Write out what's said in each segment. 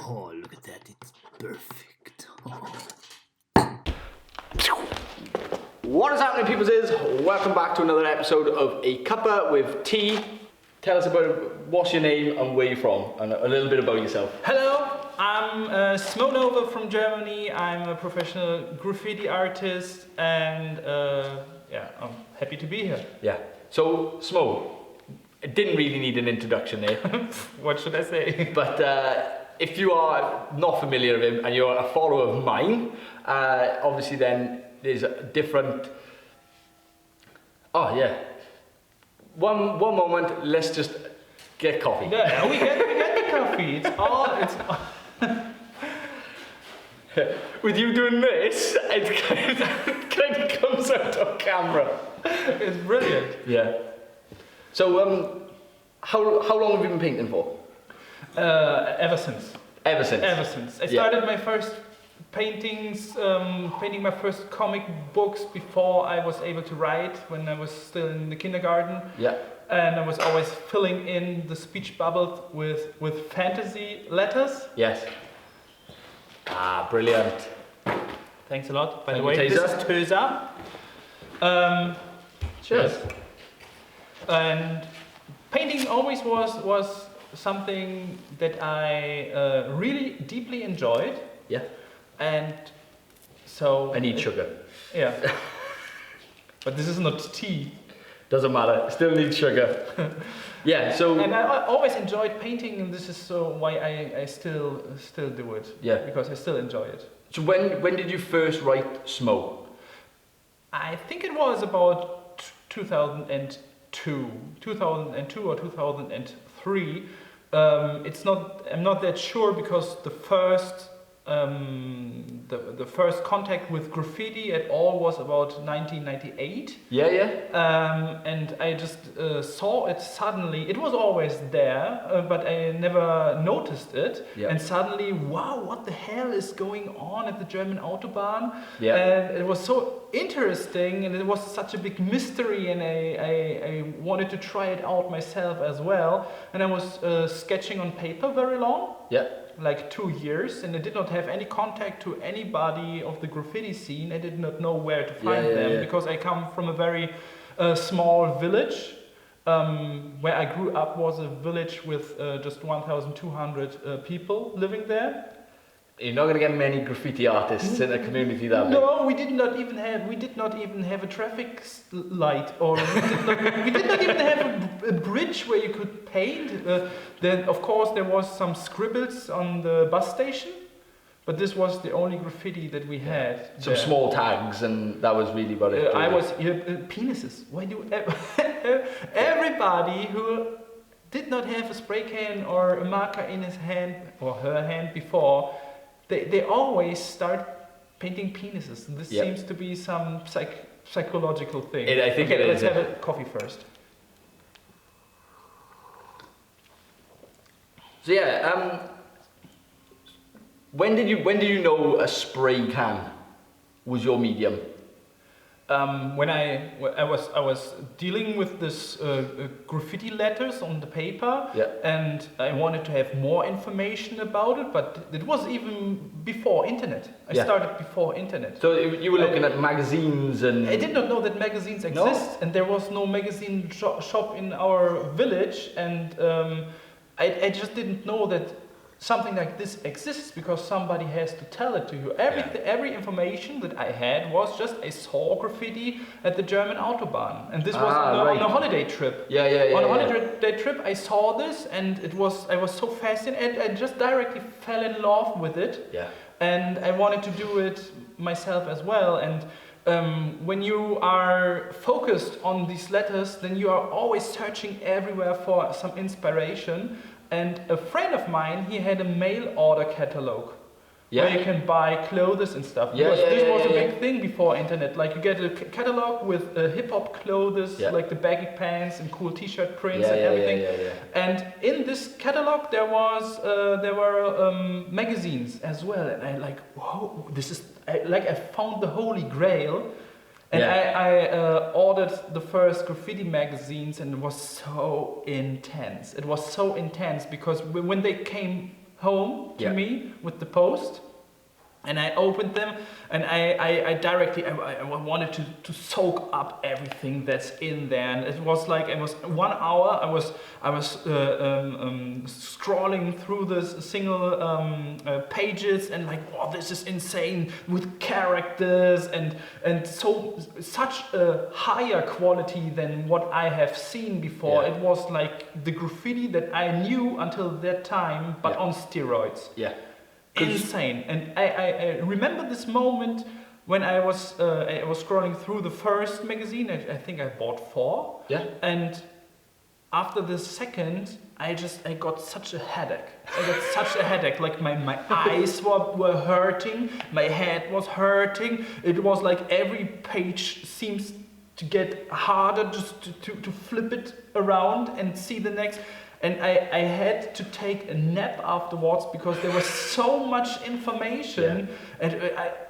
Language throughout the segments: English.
Oh, look at that, it's perfect. What is happening, peoples? Welcome back to another episode of a cuppa with T. Tell us about what's your name and where you're from, and a little bit about yourself. Hello, I'm SmoeNova from Germany. I'm a professional graffiti artist, and I'm happy to be here. Yeah. So, Smo, I didn't really need an introduction there. What should I say? But if you are not familiar with him and you're a follower of mine, obviously then there's a different... Oh yeah. One moment, let's just get coffee. Yeah, we get the coffee. It's all. With you doing this, it kind of comes out of camera. It's brilliant. Yeah. So, how long have you been painting for? Ever since. Ever since? Ever since. I started my first paintings, painting my first comic books before I was able to write, when I was still in the kindergarten. Yeah. And I was always filling in the speech bubbles with fantasy letters. Yes. Ah, brilliant. Thanks a lot. By Thank the way, you, this is Töser. Cheers. And painting always was something that I really deeply enjoyed. Yeah. And so... I need sugar. Yeah. But this is not tea. Doesn't matter, still need sugar. Yeah, so... And I always enjoyed painting, and this is so why I still do it. Yeah. Because I still enjoy it. So when did you first write Smo? I think it was about 2002 or 2003. I'm not that sure, because the first contact with graffiti at all was about 1998. Yeah. And I just saw it suddenly. It was always there, but I never noticed it. Yeah. And suddenly, wow, what the hell is going on at the German Autobahn? Yeah. And it was so interesting, and it was such a big mystery, and I wanted to try it out myself as well. And I was sketching on paper very long. Yeah. Like 2 years, and I did not have any contact to anybody of the graffiti scene. I did not know where to find them, because I come from a very small village. Where I grew up was a village with just 1,200 people living there. You're not going to get many graffiti artists in a community that big. No, we did not even have a traffic light, or we did not even have a bridge where you could paint. Then, of course, there was some scribbles on the bus station, but this was the only graffiti that we had. Some small tags, and that was really about it. Penises. Why do everybody who did not have a spray can or a marker in his hand or her hand before? They always start painting penises. And this seems to be some psychological thing. I think it is. Let's have a coffee first. So yeah, when did you know a spray can was your medium? When I was dealing with this graffiti letters on the paper, and I wanted to have more information about it, but it was even before internet. I started before internet. So you were looking at magazines, and I did not know that magazines exist, and there was no magazine shop in our village, and I just didn't know that something like this exists, because somebody has to tell it to you. Every information that I had was just I saw graffiti at the German Autobahn, and this was on a holiday trip. On a holiday trip, I saw this, and I was so fascinated, and I just directly fell in love with it. Yeah. And I wanted to do it myself as well. And when you are focused on these letters, then you are always searching everywhere for some inspiration. And a friend of mine, he had a mail order catalog where you can buy clothes and stuff. This was a big thing before internet. Like, you get a catalog with hip hop clothes, like the baggy pants and cool t-shirt prints and everything. And in this catalog there were magazines as well. And I like, whoa, I found the holy grail. And Yeah. I ordered the first graffiti magazines, and it was so intense. It was so intense because when they came home to me with the post, and I opened them, and I directly I wanted to soak up everything that's in there, and it was like it was 1 hour. I was scrolling through this single pages, and like, oh, this is insane with characters and such a higher quality than what I have seen before. Yeah. It was like the graffiti that I knew until that time, but on steroids. Yeah. Insane. And I remember this moment when I was scrolling through the first magazine. I think I bought 4. Yeah. And after the second, I got such a headache. I got such a headache. Like my eyes were hurting, my head was hurting. It was like every page seems to get harder just to flip it around and see the next. And I had to take a nap afterwards because there was so much information, and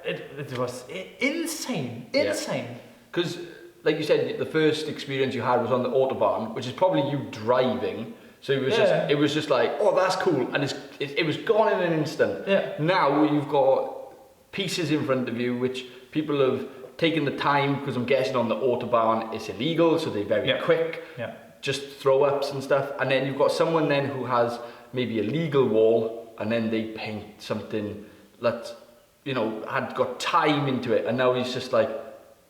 it was insane. Because, like you said, the first experience you had was on the Autobahn, which is probably you driving. So it was just like, oh, that's cool, and it was gone in an instant. Yeah. Now you've got pieces in front of you which people have taken the time, because I'm guessing on the Autobahn it's illegal, so they're very quick. Yeah. Just throw ups and stuff, and then you've got someone then who has maybe a legal wall, and then they paint something that, you know, had got time into it, and now he's just like,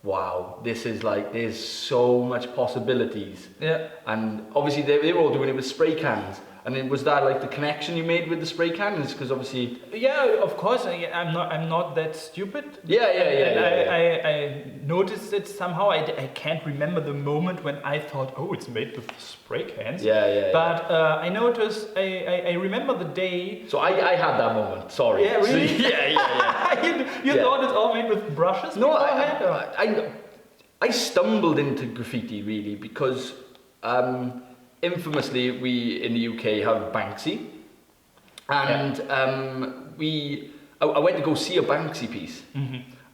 wow, this is like, there's so much possibilities. Yeah. And obviously they were all doing it with spray cans. And then was that like the connection you made with the spray cans? Because obviously... Yeah, of course. I'm not that stupid. I noticed it somehow. I can't remember the moment when I thought, oh, it's made with spray cans. But I noticed. I remember the day. So I had that moment. Sorry. Yeah, really. So, yeah. You thought it's all made with brushes? No, I stumbled into graffiti really because. Infamously, we in the UK have Banksy, and I went to go see a Banksy piece,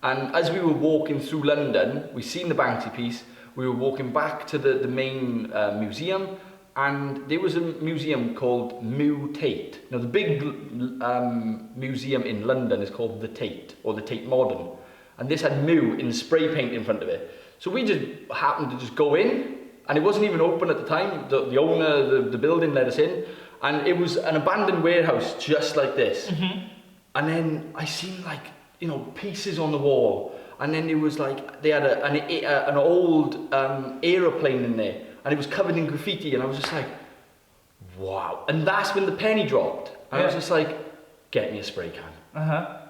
and as we were walking through London, we seen the Banksy piece. We were walking back to the main museum, and there was a museum called Mew Tate. Now the big museum in London is called the Tate, or the Tate Modern, and this had Mew in spray paint in front of it. So we just happened to just go in. And it wasn't even open at the time. The owner, the building let us in, and it was an abandoned warehouse just like this. And then I seen like, you know, pieces on the wall, and then it was like they had an old aeroplane in there, and it was covered in graffiti, and I was just like, wow. And that's when the penny dropped. And I was just like, get me a spray can.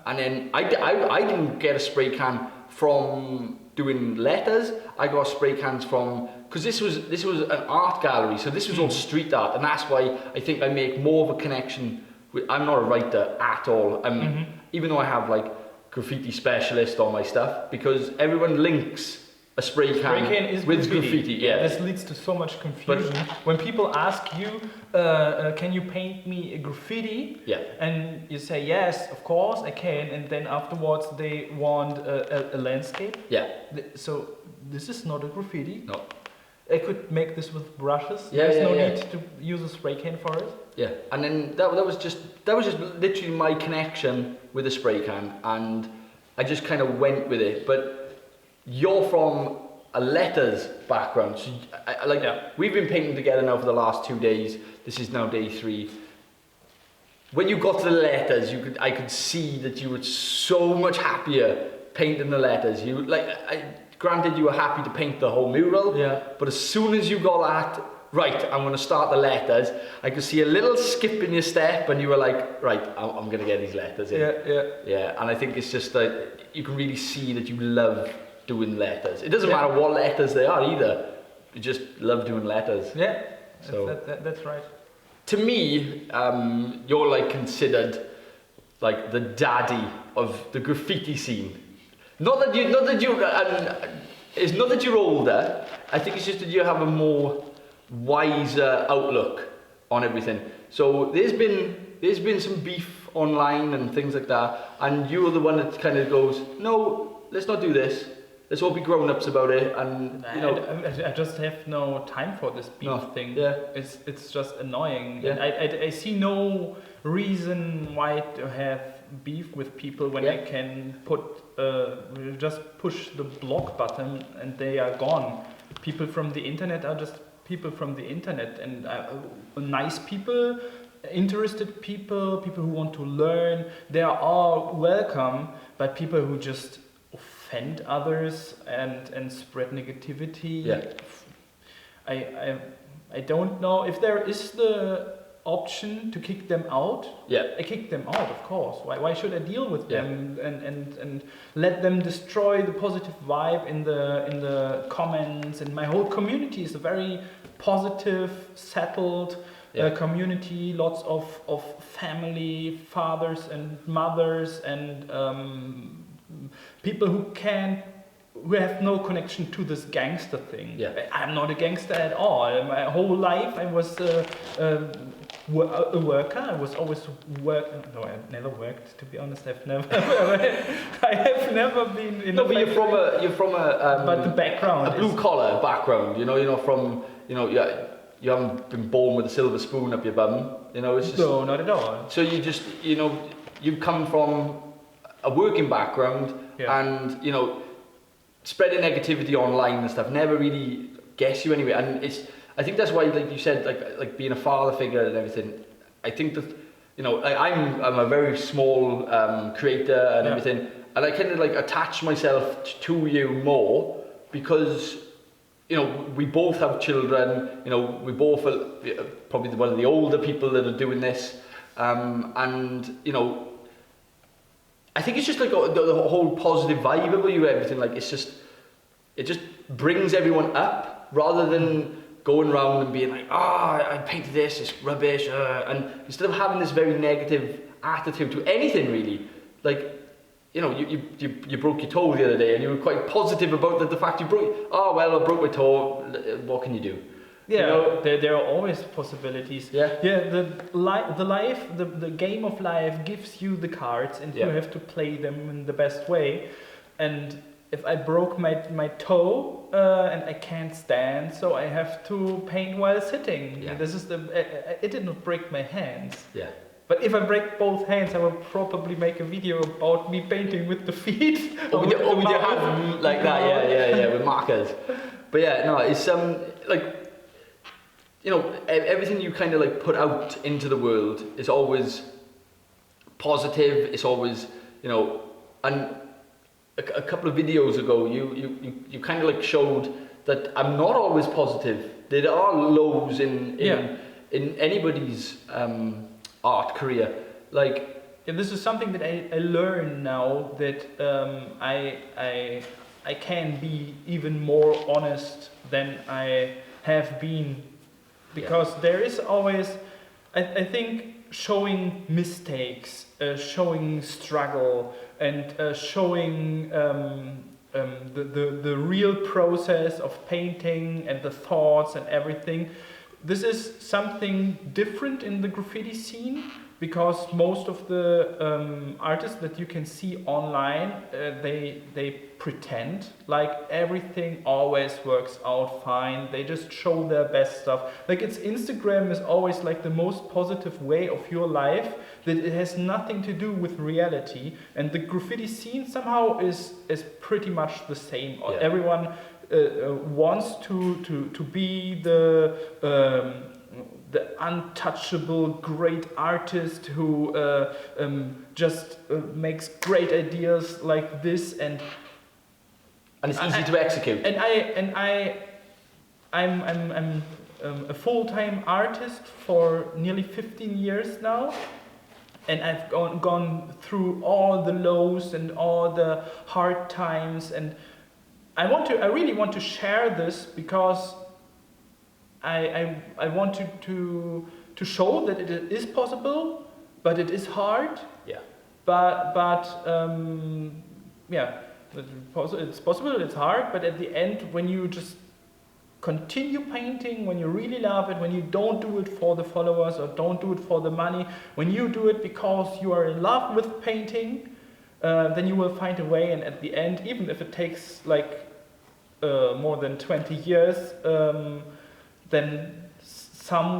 And then I didn't get a spray can from doing letters. I got spray cans from, because this was an art gallery, so this was all street art, and that's why I think I make more of a connection with, I'm not a writer at all, even though I have like graffiti specialist on my stuff, because everyone links a spray can is with graffiti. Yeah. This leads to so much confusion. When people ask you, can you paint me a graffiti? Yeah. And you say, yes, of course I can. And then afterwards they want a landscape. Yeah. So this is not a graffiti. No. I could make this with brushes. Yeah, There's no need to use a spray can for it. Yeah. And then that was just literally my connection with a spray can, and I just kind of went with it. But you're from a letters background, so we've been painting together now for the last 2 days. This is now day 3. When you got to the letters, I could see that you were so much happier painting the letters. You granted you were happy to paint the whole mural, but as soon as you got that, right, I'm going to start the letters, I could see a little skip in your step, and you were like, right, I'm going to get these letters in. Yeah, and I think it's just that you can really see that you love doing letters. It doesn't matter what letters they are either. You just love doing letters. Yeah, so that's right. To me, you're like considered like the daddy of the graffiti scene. Not that you're older. I think it's just that you have a more wiser outlook on everything. So there's been some beef online and things like that, and you're the one that kind of goes, no, let's not do this. let's all be grown-ups about it, and you know. I just have no time for this beef thing. Yeah. It's just annoying. Yeah. And I see no reason why to have beef with people when I can just push the block button and they are gone. People from the internet are just people from the internet, and nice people, interested people, people who want to learn, they are all welcome. But people who just offend others and spread negativity, I don't know if there is the option to kick them out. I kick them out, of course. Why should I deal with them and let them destroy the positive vibe in the comments? And my whole community is a very positive, settled community. Lots of family, fathers and mothers, and people who have no connection to this gangster thing. I'm not a gangster at all. My whole life I was a worker. I was always working. No, I never worked. To be honest, I have never been in. No, but you're from a. But the background. A blue collar background. You know, from you haven't been born with a silver spoon up your bum. You know, it's just. No, not at all. So you just, you come from a working background, and spreading negativity online and stuff never really gets you anywhere. And I think that's why, like you said, like being a father figure and everything. I think that I'm a very small creator and everything, and I kind of like attach myself to you more because we both have children. We both are probably one of the older people that are doing this, and I think it's just like the whole positive vibe about you, everything. Like it just brings everyone up rather than going around and being like, I painted this, it's rubbish, and instead of having this very negative attitude to anything really. Like, you broke your toe the other day and you were quite positive about the fact you broke. Oh well, I broke my toe. What can you do? Yeah, there are always possibilities. The game of life gives you the cards, and you have to play them in the best way. And if I broke my toe and I can't stand, so I have to paint while sitting. This is it did not break my hands. But if I break both hands, I will probably make a video about me painting with the feet. With your hand like that, with markers. But it's like. Everything you kind of like put out into the world is always positive. It's always, and a couple of videos ago, you kind of like showed that I'm not always positive. There are lows in anybody's art career. Like, this is something that I learn now, that I can be even more honest than I have been. Because there is always, I think, showing mistakes, showing struggle, and showing the real process of painting and the thoughts and everything. This is something different in the graffiti scene, because most of the artists that you can see online, they pretend like everything always works out fine. They just show their best stuff. Like, Instagram is always like the most positive way of your life, that it has nothing to do with reality. And the graffiti scene somehow is pretty much the same. Everyone wants to be the untouchable great artist who just makes great ideas like this, and it's easy to execute. I'm a full-time artist for nearly 15 years now, and I've gone through all the lows and all the hard times, and I really want to share this, because I want to show that it is possible, but it is hard. It's possible, it's hard, but at the end, when you just continue painting, when you really love it, when you don't do it for the followers or don't do it for the money, when you do it because you are in love with painting, then you will find a way, and at the end, even if it takes like more than 20 years, then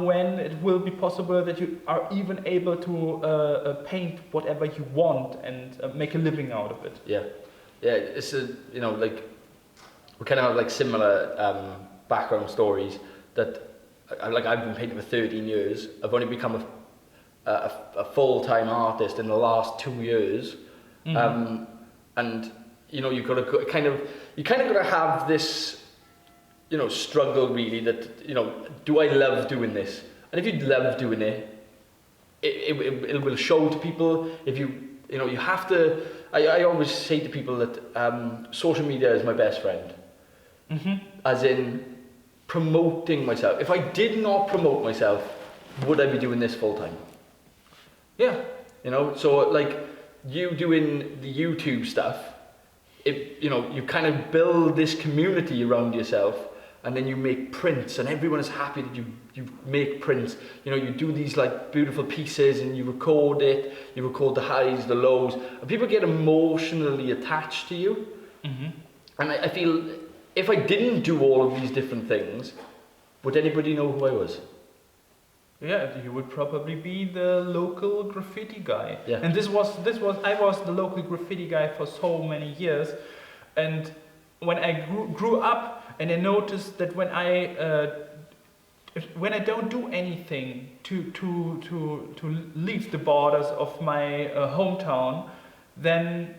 when it will be possible that you are even able to paint whatever you want and make a living out of it. Yeah, it's like we kind of have like similar background stories. That I've been painting for 13 years. I've only become a full-time artist in the last 2 years, and you've got to kind of got to have this struggle really, that do I love doing this? And if you love doing it, it will show to people. If you have to, I always say to people that social media is my best friend, as in promoting myself. If I did not promote myself, would I be doing this full time? Yeah. So like you doing the YouTube stuff, you kind of build this community around yourself. And then you make prints, and everyone is happy that you make prints. You do these like beautiful pieces, and you record it. You record the highs, the lows, and people get emotionally attached to you. And I feel if I didn't do all of these different things, would anybody know who I was? Yeah, you would probably be the local graffiti guy. Yeah. And I was the local graffiti guy for so many years, and when I grew up. And I noticed that when I don't do anything to leave the borders of my hometown, then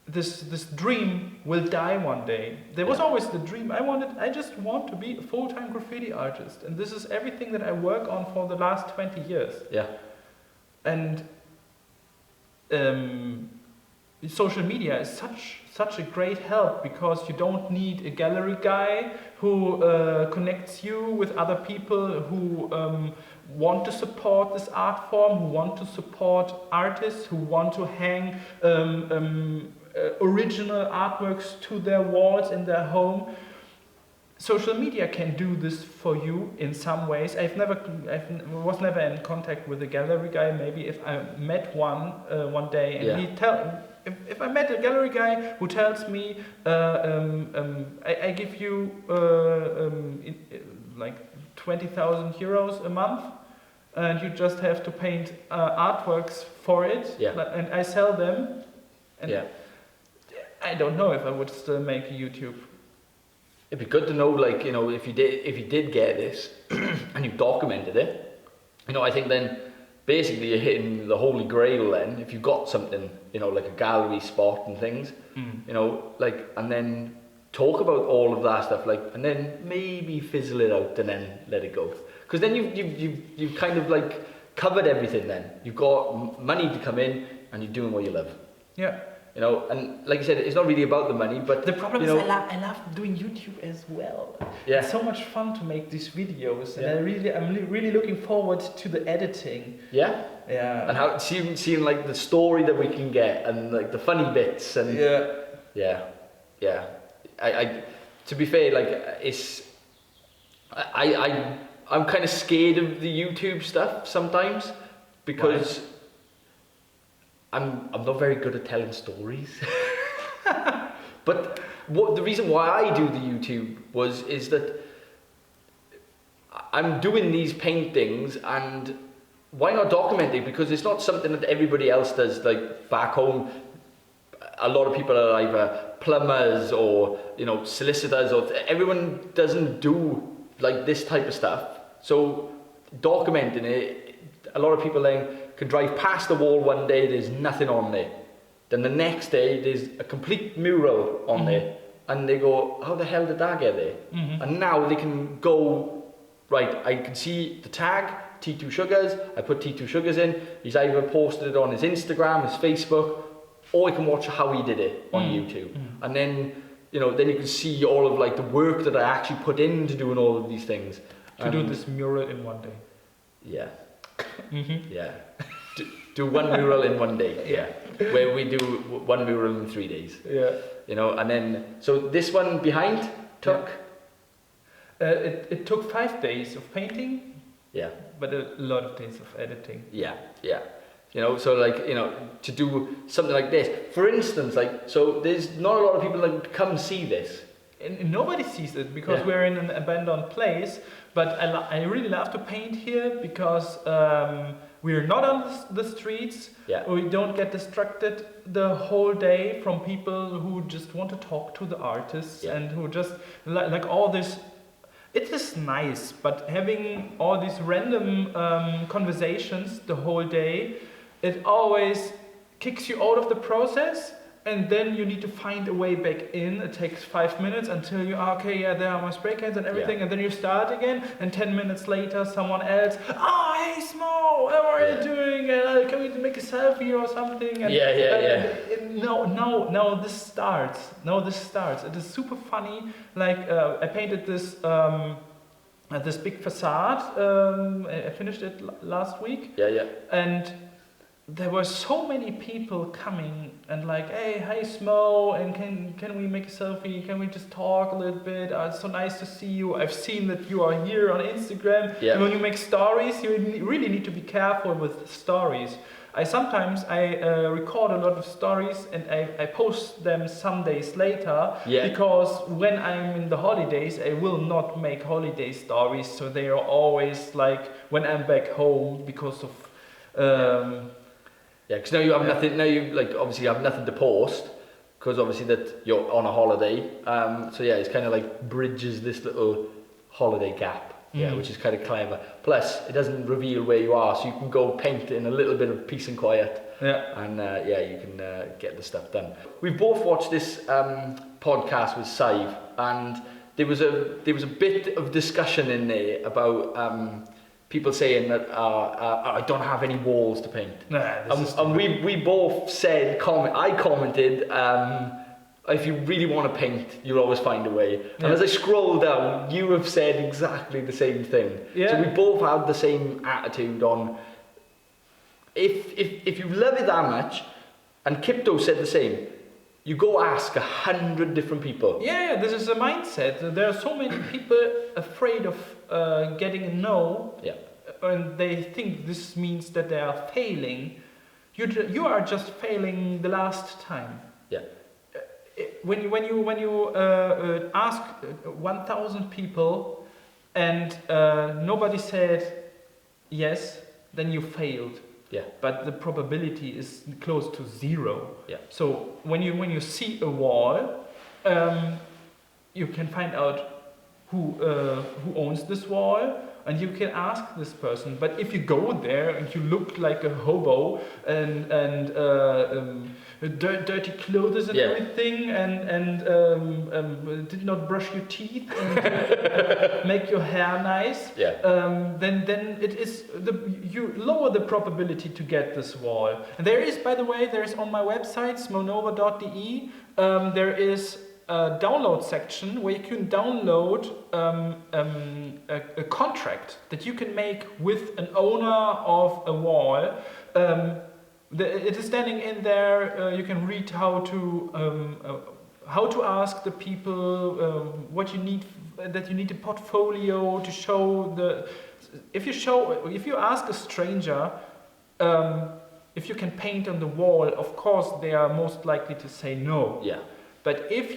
this dream will die one day. There was always the dream. I just want to be a full-time graffiti artist, and this is everything that I work on for the last 20 years. Yeah. And social media is such a great help, because you don't need a gallery guy who connects you with other people who want to support this art form, who want to support artists, who want to hang original artworks to their walls in their home. Social media can do this for you in some ways. I was never in contact with a gallery guy. Maybe if I met one day, and if I met a gallery guy who tells me, I give you like 20,000 euros a month, and you just have to paint artworks for it, and I sell them. And I don't know if I would still make a YouTube. It'd be good to know, like, if you did get this and you documented it, I think then basically you're hitting the holy grail then, if you've got something, like a gallery spot and things, and then talk about all of that stuff, like, and then maybe fizzle it out and then let it go. Because then you've kind of like covered everything then. You've got money to come in and you're doing what you love. Yeah. And like you said, it's not really about the money, but the problem is I love doing YouTube as well. Yeah. It's so much fun to make these videos, and I'm really looking forward to the editing. Yeah. Yeah. And how seeing like the story that we can get, and like the funny bits, and yeah. I to be fair, like I'm kind of scared of the YouTube stuff sometimes, because I'm not very good at telling stories. But the reason why I do the YouTube is that I'm doing these paintings, and why not document it? Because it's not something that everybody else does. Like back home, a lot of people are either plumbers or solicitors, or everyone doesn't do like this type of stuff. So documenting it, a lot of people then can drive past the wall one day, there's nothing on there. Then the next day, there's a complete mural on there. And they go, how the hell did that get there? And now they can go, right, I can see the tag, T2 Sugars, I put T2 Sugars in, he's either posted it on his Instagram, his Facebook, or I can watch how he did it on YouTube. And then, then you can see all of like the work that I actually put into doing all of these things. To do this mural in one day. Yeah. Yeah. Do one mural in one day. Yeah. Where we do one mural in 3 days. Yeah. And then, so this one behind took? It took 5 days of painting. Yeah. But a lot of days of editing. Yeah. You know, so like, you know, to do something like this. For instance, like, so there's not a lot of people that come see this. And nobody sees it because we're in an abandoned place. But I really love to paint here because we're not on the streets. Yeah. We don't get distracted the whole day from people who just want to talk to the artists and who just like all this. It is nice, but having all these random conversations the whole day, it always kicks you out of the process, and then you need to find a way back in. It takes 5 minutes until you are okay. Yeah, there are my spray cans and everything, and then you start again. And 10 minutes later, someone else. Oh, hey, Smo, how are you doing? Can we make a selfie or something? And, No, this starts. It is super funny. Like I painted this big facade. I finished it last week. And there were so many people coming and like, hey, hi Smo, and can we make a selfie? Can we just talk a little bit? It's so nice to see you. I've seen that you are here on Instagram. And when you make stories, you really need to be careful with stories. I sometimes record a lot of stories and I post them some days later because when I'm in the holidays, I will not make holiday stories. So they are always like when I'm back home because of because now you have nothing. Now you like obviously have nothing to post because obviously that you're on a holiday. So yeah, it's kind of like bridges this little holiday gap. Which is kind of clever. Plus, it doesn't reveal where you are, so you can go paint in a little bit of peace and quiet. And you can get the stuff done. We've both watched this podcast with Sive, and there was a bit of discussion in there about. People saying that I don't have any walls to paint. And we both said, I commented, if you really want to paint, you'll always find a way. And as I scroll down, you have said exactly the same thing. So we both had the same attitude on, if you love it that much, and Kipto said the same, you go ask 100 different people. This is a mindset. There are so many people afraid of getting a no, and they think this means that they are failing. You are just failing the last time. When you ask 1,000 people and nobody said yes, then you failed. But the probability is close to 0. So when you see a wall, you can find out who owns this wall, and you can ask this person. But if you go there and you look like a hobo and dirty clothes and everything, and did not brush your teeth and make your hair nice, then it is you lower the probability to get this wall. And there is, by the way, there is on my website SmoeNova.de, there is a download section where you can download a contract that you can make with an owner of a wall. It is standing in there. You can read how to ask the people what you need. That you need a portfolio to show the. If you ask a stranger if you can paint on the wall, of course they are most likely to say no. But if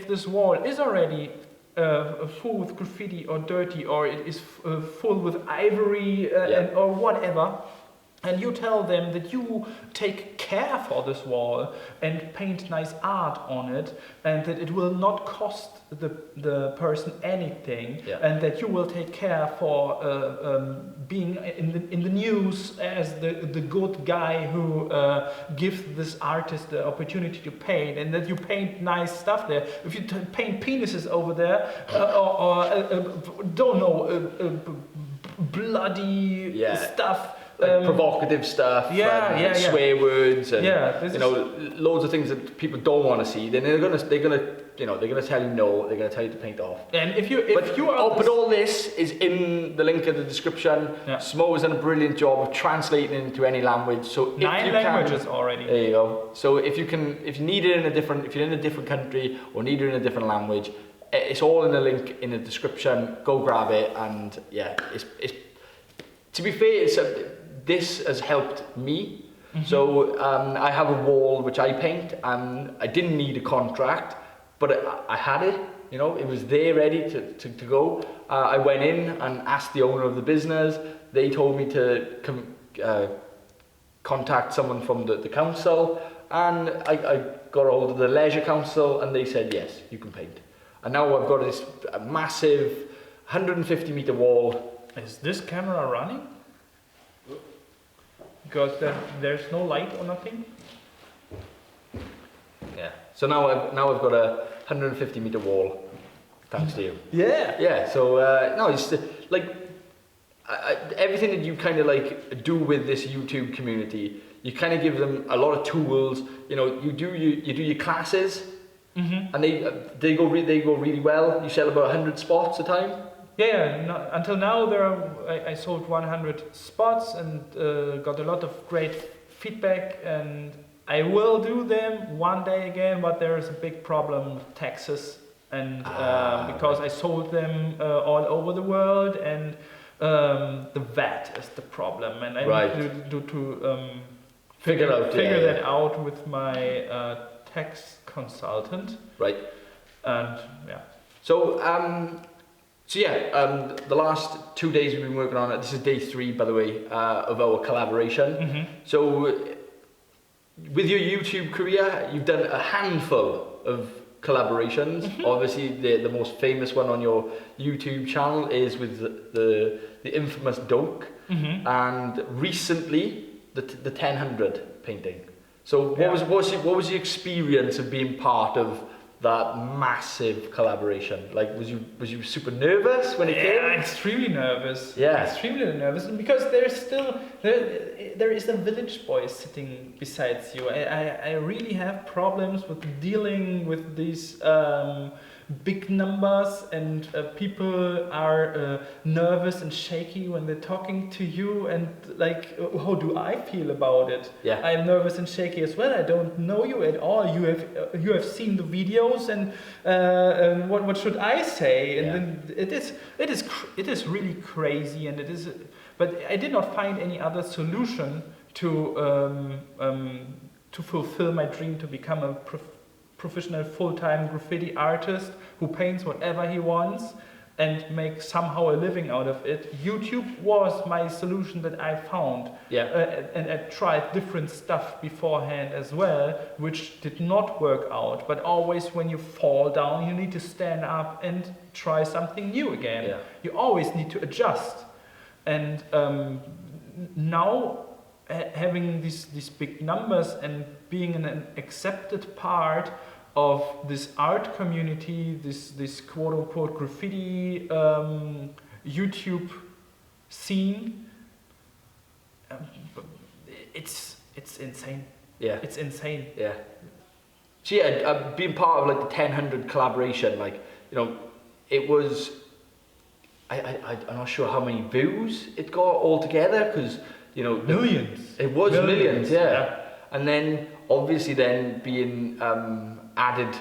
this wall is already full with graffiti or dirty, or it is full with ivory or whatever, and you tell them that you take care for this wall and paint nice art on it, and that it will not cost the person anything, and that you will take care for being in the news as the good guy who gives this artist the opportunity to paint, and that you paint nice stuff there. If you paint penises over there, bloody stuff. Provocative stuff, swear words, and loads of things that people don't want to see. Then they're gonna tell you no. They're gonna tell you to paint off. And but all this is in the link in the description. Smo has done a brilliant job of translating it into any language. So 9 languages already. There you go. So if you're in a different country or need it in a different language, it's all in the link in the description. Go grab it, and it's to be fair, this has helped me. So I have a wall which I paint, and I didn't need a contract, but I had it. You know, it was there ready to go. I went in and asked the owner of the business. They told me to contact someone from the council, and I got hold of the Leisure Council, and they said, yes, you can paint. And now I've got this massive 150 meter wall. Is this camera running? Because there's no light or nothing? Yeah. So now I've got a 150 meter wall, thanks to you. Yeah. Yeah. So no, it's like everything that you kind of like do with this YouTube community. You kind of give them a lot of tools. You know, you do your classes, and they go really well. You sell about 100 spots a time. Yeah, until now I sold 100 spots and got a lot of great feedback, and I will do them one day again, but there is a big problem with taxes, and because I sold them all over the world, and the VAT is the problem, and I need to figure that out with my tax consultant. Right. And yeah. So the last 2 days we've been working on it. This is day 3, by the way, of our collaboration. So with your YouTube career, you've done a handful of collaborations. Obviously, the most famous one on your YouTube channel is with the infamous Doke, and recently the 1000 painting. So what was the experience of being part of that massive collaboration? Like, was you super nervous when it came? Yeah, extremely nervous. Yeah, extremely nervous, because there's still there is a village boy sitting besides you. I really have problems with dealing with these big numbers, and people are nervous and shaky when they're talking to you, and like, how do I feel about it? Yeah, I'm nervous and shaky as well. I don't know you at all. You have seen the videos, and what should I say? And then it is really crazy, and it is. But I did not find any other solution to fulfill my dream to become a professional full-time graffiti artist who paints whatever he wants and make somehow a living out of it. YouTube was my solution that I found. And I tried different stuff beforehand as well, which did not work out. But always when you fall down, you need to stand up and try something new again. You always need to adjust. And now having these big numbers and being an accepted part of this art community, this quote-unquote graffiti YouTube scene, it's insane. Yeah, it's insane. Yeah. So yeah, being part of like the 1000 collaboration, like, you know, it was. I'm not sure how many views it got altogether, because, you know, millions. It was millions, yeah. And then obviously then being added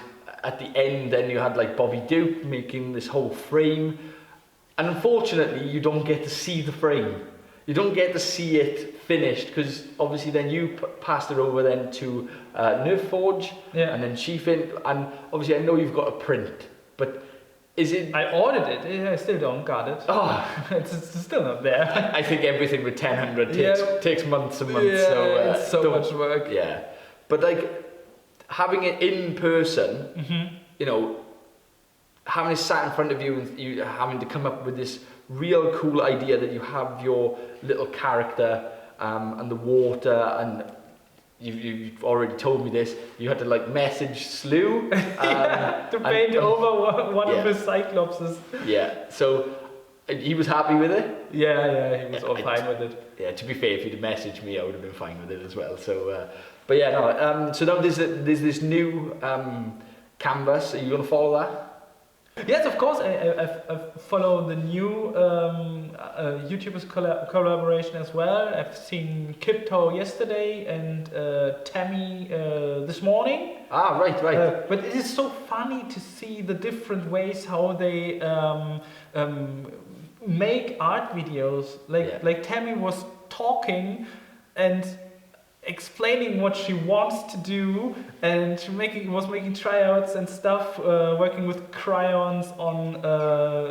at the end, then you had like Bobby Duke making this whole frame, and unfortunately you don't get to see the frame. You don't get to see it finished, because obviously then you passed it over then to Nerf Forge, and then she and obviously I know you've got a print, but is it? I ordered it. I still don't got it. Oh, it's still not there. I think everything with 1000 takes months and months. Yeah, so it's so much work. Yeah, but like having it in person, you know, having it sat in front of you and you having to come up with this real cool idea that you have your little character and the water, and you've already told me this, you had to like message Slew to paint over one of his cyclopses. Yeah, so he was happy with it? Yeah, he was all fine with it. Yeah, to be fair, if he'd messaged me, I would have been fine with it as well. So, but yeah, no. So now there's this new canvas. Are you going to follow that? Yes, of course. I follow the new YouTubers collaboration as well. I've seen CUPPA yesterday and Tammy this morning. Ah, right. But it is so funny to see the different ways how they make art videos. Like Tammy was talking and explaining what she wants to do, and she was making tryouts and stuff, working with crayons on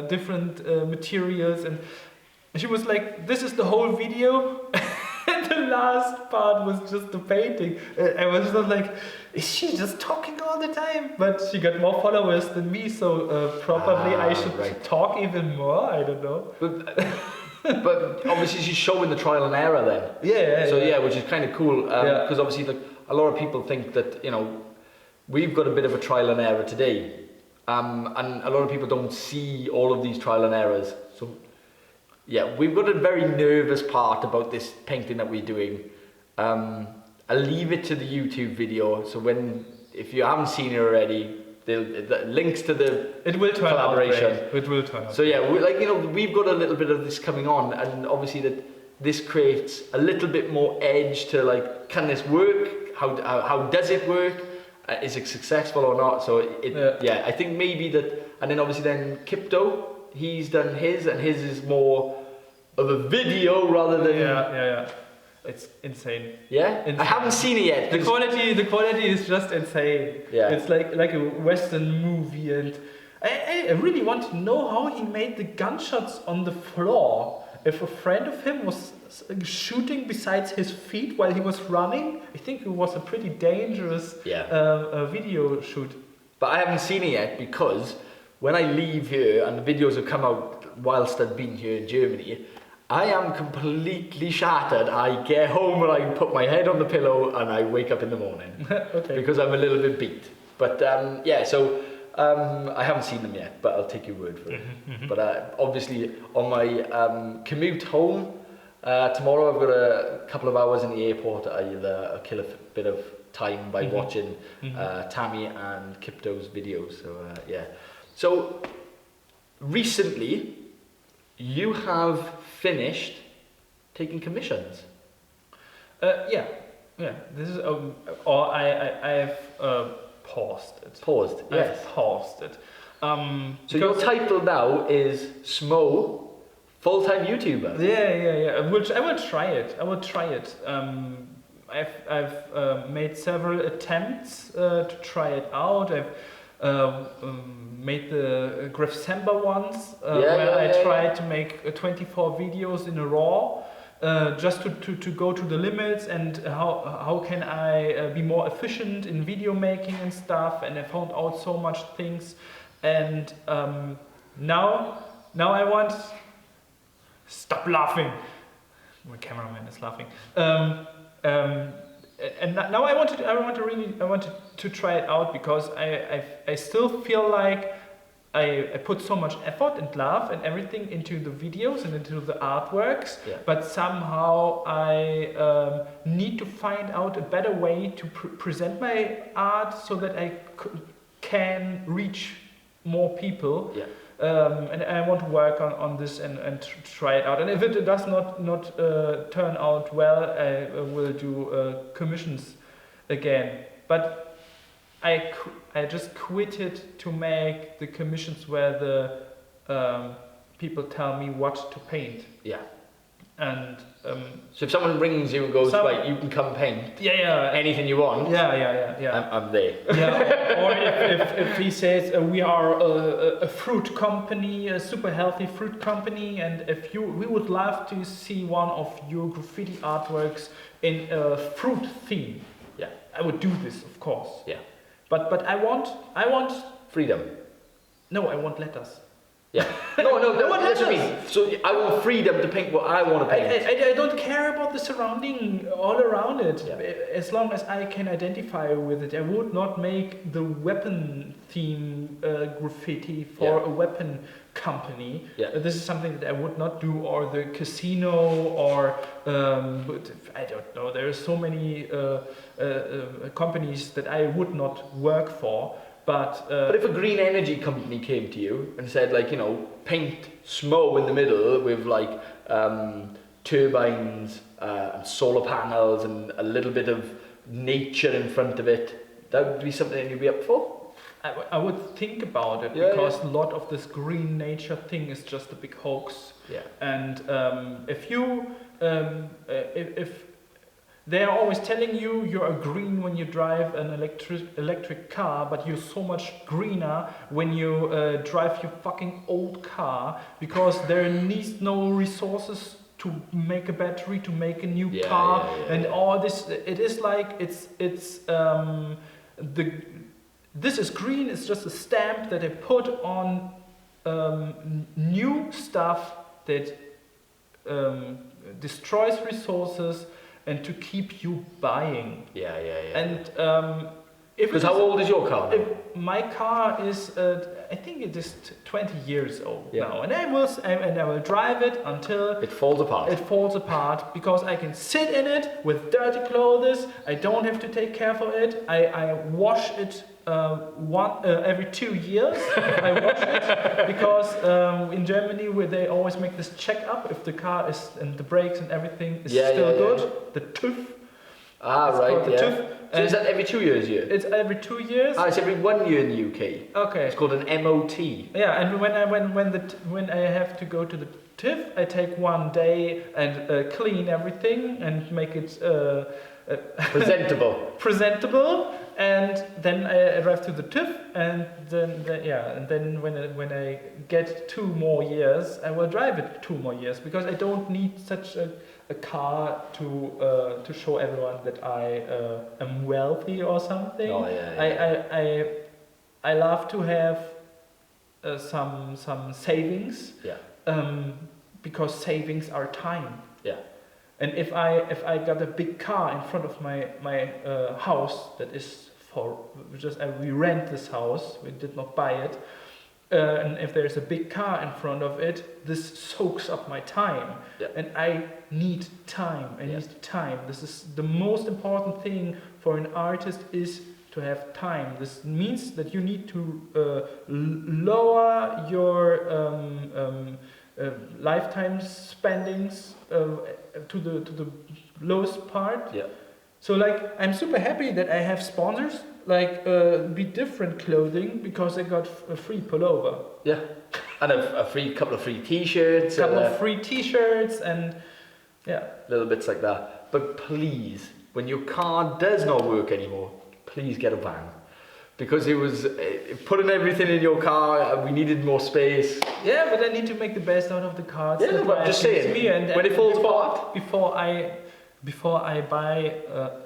different materials, and she was like, this is the whole video. And the last part was just the painting. I was just like, is she just talking all the time? But she got more followers than me, so probably I should talk even more. I don't know. But obviously she's showing the trial and error then. Yeah. Which is kind of cool, because obviously like a lot of people think that, you know, we've got a bit of a trial and error today, and a lot of people don't see all of these trial and errors. So yeah, we've got a very nervous part about this painting that we're doing. I'll leave it to the YouTube video, so if you haven't seen it already, the links to the collaboration. It will turn out. So yeah, we've got a little bit of this coming on, and obviously that this creates a little bit more edge to like, can this work? How does it work? Is it successful or not? So I think maybe that, and then obviously then Kipto, he's done his, and his is more of a video rather than It's insane. Yeah, insane. I haven't seen it yet. The quality is just insane. Yeah, it's like a Western movie, and I really want to know how he made the gunshots on the floor. If a friend of him was shooting besides his feet while he was running, I think it was a pretty dangerous video shoot. But I haven't seen it yet, because when I leave here and the videos have come out whilst I've been here in Germany, I am completely shattered. I get home and I put my head on the pillow and I wake up in the morning. Okay. Because I'm a little bit beat. But I haven't seen them yet, but I'll take your word for it. But obviously on my commute home, tomorrow I've got a couple of hours in the airport. I'll kill a bit of time by watching Tammy and Kipto's videos. So So recently you have finished taking commissions. This is I've paused it. Paused, yes. I've paused it. So your title now is Smo, full-time YouTuber. Yeah. I will try it. I've made several attempts to try it out. I've made the Graffiti ones where I tried to make 24 videos in a raw, just to go to the limits and how can I be more efficient in video making and stuff, and I found out so much things, and now I want, stop laughing, my cameraman is laughing. And now I want to try it out, because I still feel like I put so much effort and love and everything into the videos and into the artworks, but somehow I need to find out a better way to present my art so that I can reach more people. And I want to work on this and try it out. And if it does not turn out well, I will do commissions again. But I just quitted to make the commissions where the people tell me what to paint. Yeah. And so if someone rings you and goes, right, you can come paint. Anything you want. Yeah. I'm there. Yeah. Or if he says we are a fruit company, a super healthy fruit company, and we would love to see one of your graffiti artworks in a fruit theme. Yeah. I would do this, of course. Yeah. But I want freedom. No, I want letters. Yeah. No, that's what I mean. So I want freedom to paint what I want to paint. I don't care about the surrounding all around it. Yeah. As long as I can identify with it. I would not make the weapon theme graffiti for a weapon company. Yeah. This is something that I would not do, or the casino, or but I don't know. There are so many companies that I would not work for. But if a green energy company came to you and said, like, paint Smo in the middle with like turbines and solar panels and a little bit of nature in front of it, that would be something you'd be up for? I would think about it, because a lot of this green nature thing is just a big hoax. Yeah. And if you if they are always telling you are green when you drive an electric car, but you're so much greener when you drive your fucking old car, because there needs no resources to make a battery, to make a new car, and all this. It is like this is green. It's just a stamp that they put on new stuff that destroys resources and to keep you buying. And because how old is your car? My car is, I think it is 20 years old now, and I will drive it until it falls apart. It falls apart because I can sit in it with dirty clothes. I don't have to take care of it. I wash it every 2 years. I wash it because in Germany where they always make this check up if the car is and the brakes and everything is still good. The TÜV. So is that every 2 years? It's every 2 years. It's every 1 year in the UK. Okay. It's called an MOT. Yeah, and when I have to go to the TÜV, I take 1 day and clean everything and make it presentable, and then I arrive to the TÜV, and then when I get 2 more years, I will drive it 2 more years, because I don't need such a car to show everyone that I am wealthy or something. I love to have some savings. Because savings are time. And if I got a big car in front of my house that is we rent this house, we did not buy it, and if there's a big car in front of it, this soaks up my time, and I need time. This is the most important thing for an artist, is to have time. This means that you need to lower your lifetime spendings to the lowest part. So like I'm super happy that I have sponsors like Be Different clothing, because I got a free pullover. And a couple of free t-shirts. And little bits like that. But please, when your car does not work anymore, please get a van. Because it was putting everything in your car, we needed more space. Yeah, but I need to make the best out of the car. But I'm just saying, when it falls apart. Before I buy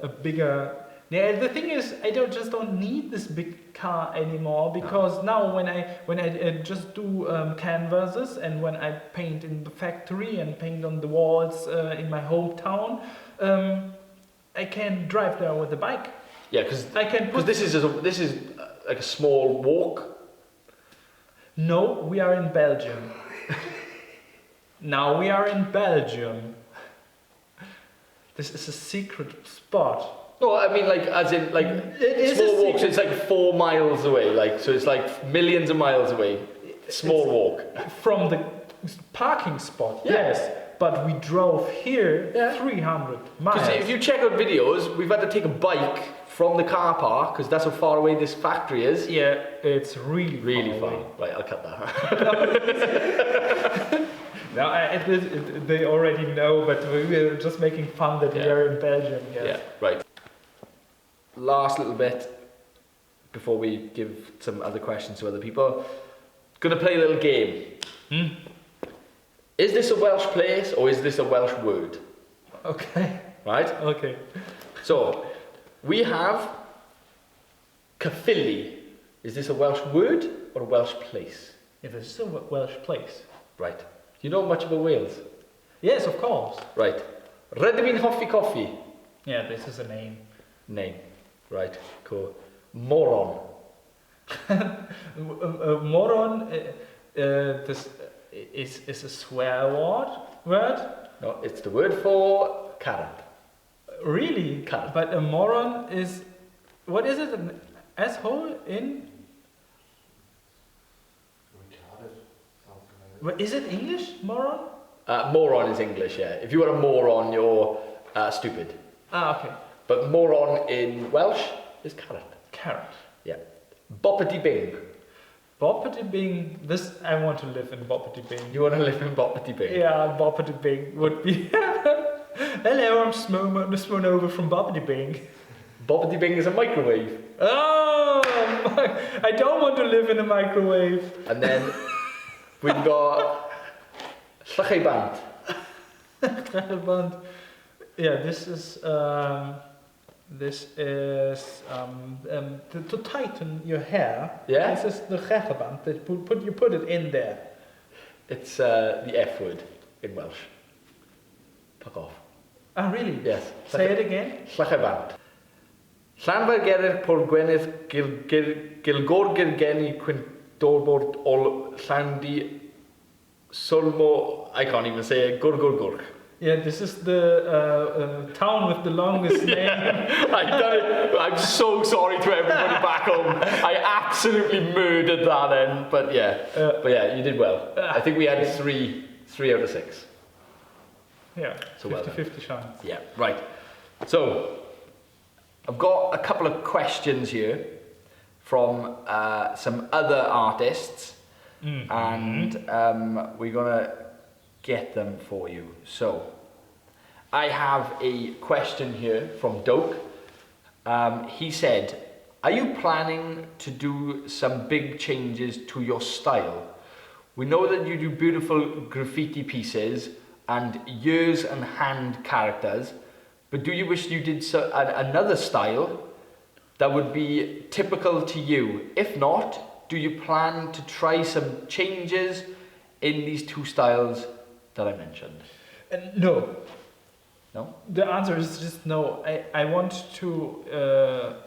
a bigger... Yeah, the thing is, I don't need this big car anymore, because now when I just do canvases, and when I paint in the factory and paint on the walls in my hometown, I can drive there with the bike. Because this is like a small walk. No, we are in Belgium. Now we are in Belgium. This is a secret spot. No, I mean as in small walks. It's like 4 miles away. So it's like millions of miles away. Small walk from the parking spot. Yes. But we drove here 300 miles. Because if you check out videos, we've had to take a bike from the car park, because that's how far away this factory is. Yeah, it's really far. Right, I'll cut that. No, they already know, but we're just making fun that we are in Belgium. Yeah, right. Last little bit before we give some other questions to other people. Gonna play a little game. Is this a Welsh place or is this a Welsh word? Okay. Right? Okay. So, we have Caerphilly. Is this a Welsh word or a Welsh place? Yeah, this is a Welsh place. Right. Do you know much about Wales? Yes, of course. Right. Rydym i'n hoffi coffee. Yeah, this is a name. Right, cool. Moron. Moron this is a swear word? No, it's the word for carrot. Really? Carrot. But a moron is... What is it? An asshole in... What, is it English, moron? Moron is English, yeah. If you are a moron, you're stupid. Okay. But moron in Welsh is carrot. Carrot. Yeah. Boppity bing. Boppity Bing. This I want to live in Boppity Bing. You want to live in Boppity Bing? Yeah, Boppity Bing would be. Hello, I'm SmoeNova from Boppity Bing. Boppity Bing is a microwave. Oh, I don't want to live in a microwave. And then we've got Llachebant. Yeah, this is to tighten your hair. Yeah? This is the Llachebant. You put it in there. It's the F word in Welsh. Fuck off. Ah, really? Yes. Say it again. Llachebant. Llanfair gerir por gwenydd gilgor gyrgeni quintorbord ol llandi sulmo, I can't even say it, gur. Yeah, this is the town with the longest name. I've done it. I'm so sorry to everybody back home. I absolutely murdered that end, but yeah, you did well. I think we had three out of 6. Yeah, So 50-50 chance. Yeah, right. So, I've got a couple of questions here from some other artists, and we're gonna get them for you. So, I have a question here from Doke. He said, are you planning to do some big changes to your style? We know that you do beautiful graffiti pieces and ears and hand characters, but do you wish you did another style that would be typical to you? If not, do you plan to try some changes in these 2 styles that I mentioned? No. No? The answer is just no. I want to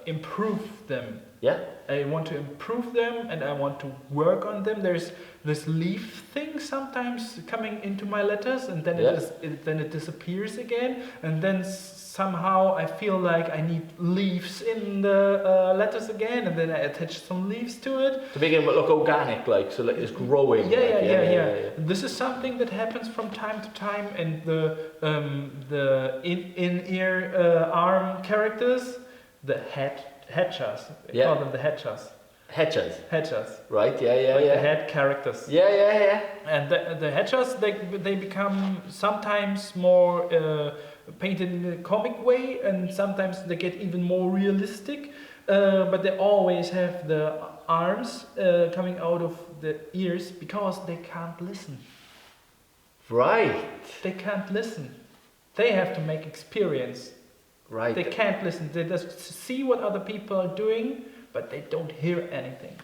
improve them. Yeah? I want to improve them and I want to work on them. There's this leaf thing sometimes coming into my letters, and then it disappears again, and then somehow I feel like I need leaves in the letters again, and then I attach some leaves to it. To make it look organic, like, so like it's growing. Yeah. This is something that happens from time to time, and the in-ear arm characters, the hatchers. I call them the hatchers. Hatchers. Right, yeah. The head characters. Yeah. And the hatchers, they become sometimes more painted in a comic way, and sometimes they get even more realistic. But they always have the arms coming out of the ears because they can't listen. Right. They can't listen. They have to make experience. Right. They can't listen. They just see what other people are doing, but they don't hear anything.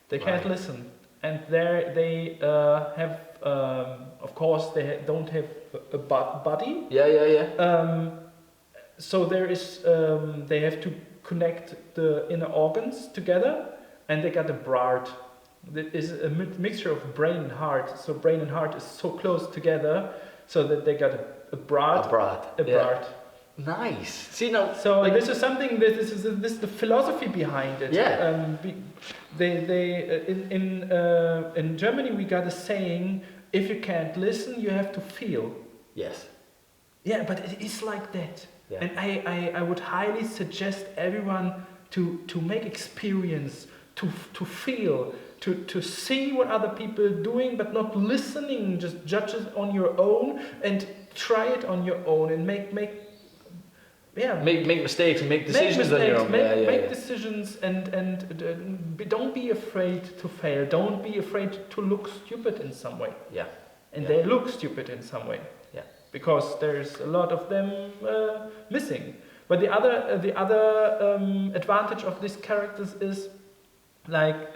They can't listen. And there they have, of course, they don't have a body. Yeah. So there is, they have to connect the inner organs together, and they got a brard. It is a mixture of brain and heart. So brain and heart is so close together, so that they got a brard. A brard. Nice. See now. So like, this is something that this is the philosophy behind it. Yeah. In Germany we got a saying: if you can't listen, you have to feel. Yes. Yeah, but it is like that. Yeah. And I would highly suggest everyone to make experience, to feel, to see what other people are doing, but not listening, just judge it on your own and try it on your own and make mistakes and make decisions on your own. Make decisions and don't be afraid to fail. Don't be afraid to look stupid in some way. Yeah. And they look stupid in some way. Yeah. Because there's a lot of them missing. But the other advantage of these characters is like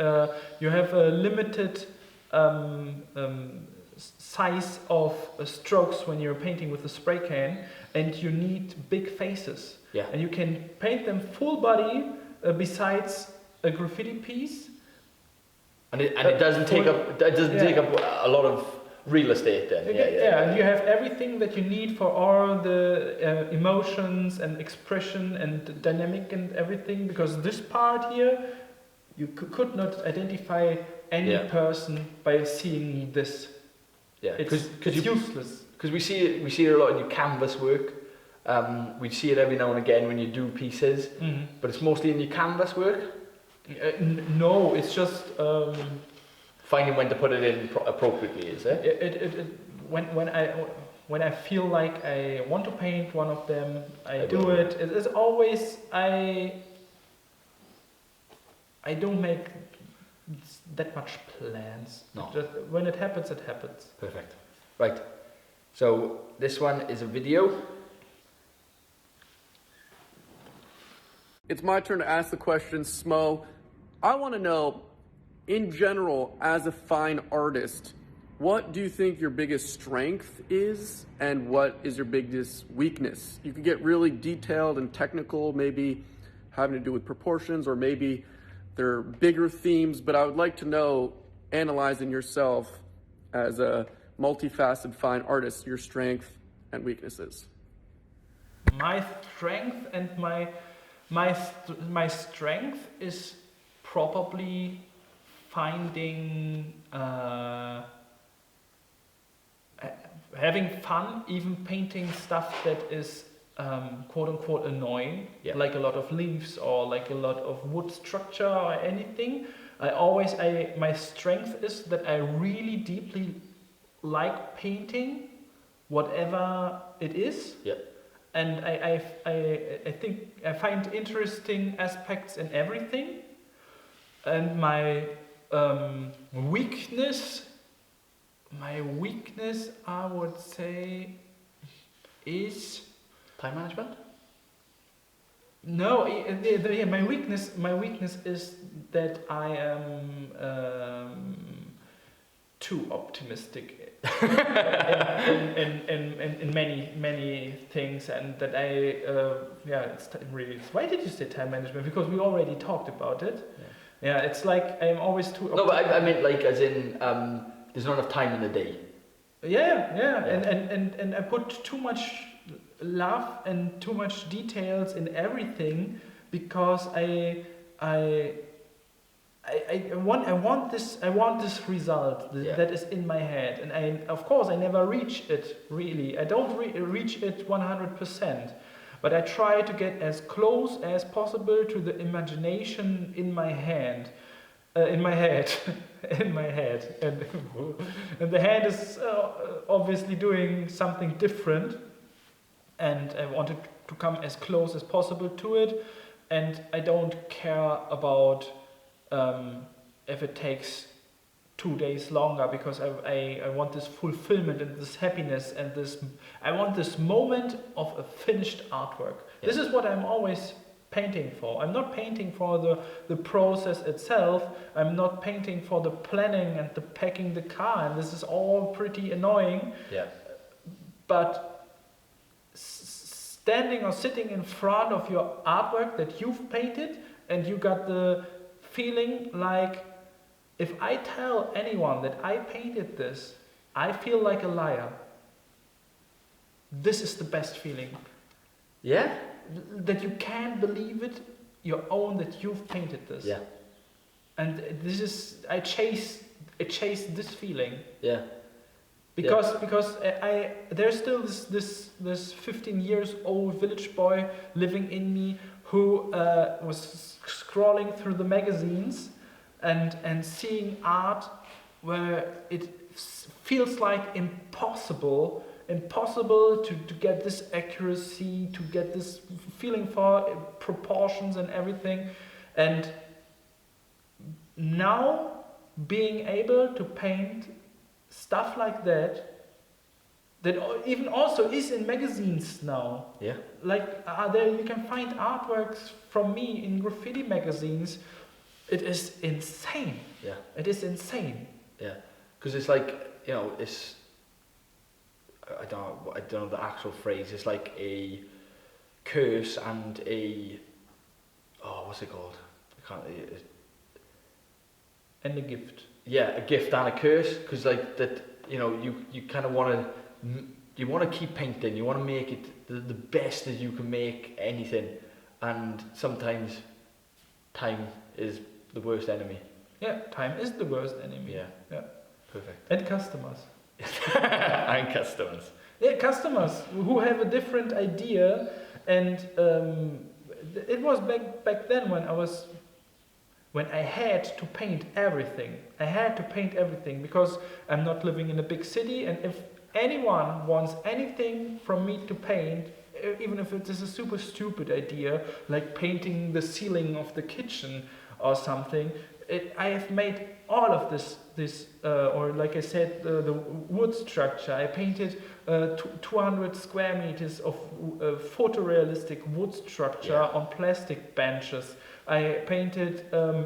you have a limited size of strokes when you're painting with a spray can, and you need big faces. Yeah. And you can paint them full body besides a graffiti piece. And it doesn't take up a lot of real estate then. And you have everything that you need for all the emotions and expression and dynamic and everything, because this part here you could not identify any person by seeing this. Yeah, it's useless. Because we see it a lot in your canvas work. We see it every now and again when you do pieces, but it's mostly in your canvas work. No, it's just Finding when to put it in appropriately, is it? when I feel like I want to paint one of them, I do it. It is always I don't make that much plans. No. Just when it happens, it happens. Perfect. Right. So this one is a video. It's my turn to ask the question, Smo. I want to know, in general, as a fine artist, what do you think your biggest strength is and what is your biggest weakness? You could get really detailed and technical, maybe having to do with proportions, or maybe they're bigger themes, but I would like to know, analyzing yourself as a multifaceted fine artist, your strength and weaknesses. My strength and my strength is probably finding having fun, even painting stuff that is quote unquote annoying, like a lot of leaves or like a lot of wood structure or anything. My strength is that I really deeply like painting whatever it is. And I think I find interesting aspects in everything. And my weakness, I would say, is Time management? no. My weakness is that I am too optimistic in many things, and that why did you say time management? Because we already talked about it. It's like I'm always too No, but I meant like as in there's not enough time in the day. And I put too much love and too much details in everything because I want this result that is in my head, and of course I never reach it really. I don't reach it 100%, but I try to get as close as possible to the imagination in my head, and the hand is obviously doing something different, and I wanted to come as close as possible to it, and I don't care about if it takes 2 days longer, because I want this fulfillment and this happiness and I want this moment of a finished artwork. This is what I'm always painting for. I'm not painting for the process itself. I'm not painting for the planning and the packing the car, and this is all pretty annoying. But standing or sitting in front of your artwork that you've painted, and you got the feeling like, if I tell anyone that I painted this, I feel like a liar. This is the best feeling. That you can't believe it, your own, that you've painted this. And this is, I chase this feeling. Because there's still this 15 years old village boy living in me who was scrolling through the magazines and seeing art where it feels like impossible to get this accuracy, to get this feeling for proportions and everything. And now being able to paint stuff like that even also is in magazines now. Like there you can find artworks from me in graffiti magazines. It is insane. It is insane. Because it's like, you know, it's, I don't know the actual phrase. It's like a curse and a, what's it called? And a gift. A gift and a curse. Because like that, you know, you kind of want to keep painting. You want to make it the best that you can make anything, and sometimes time is the worst enemy. Time is the worst enemy. Perfect. And customers. And customers. Customers who have a different idea, and it was back then when I was when I had to paint everything. I had to paint everything because I'm not living in a big city, and if anyone wants anything from me to paint, even if it is a super stupid idea, like painting the ceiling of the kitchen or something, I have made all of this or like I said, the wood structure. I painted 200 square meters of photorealistic wood structure on plastic benches. I painted the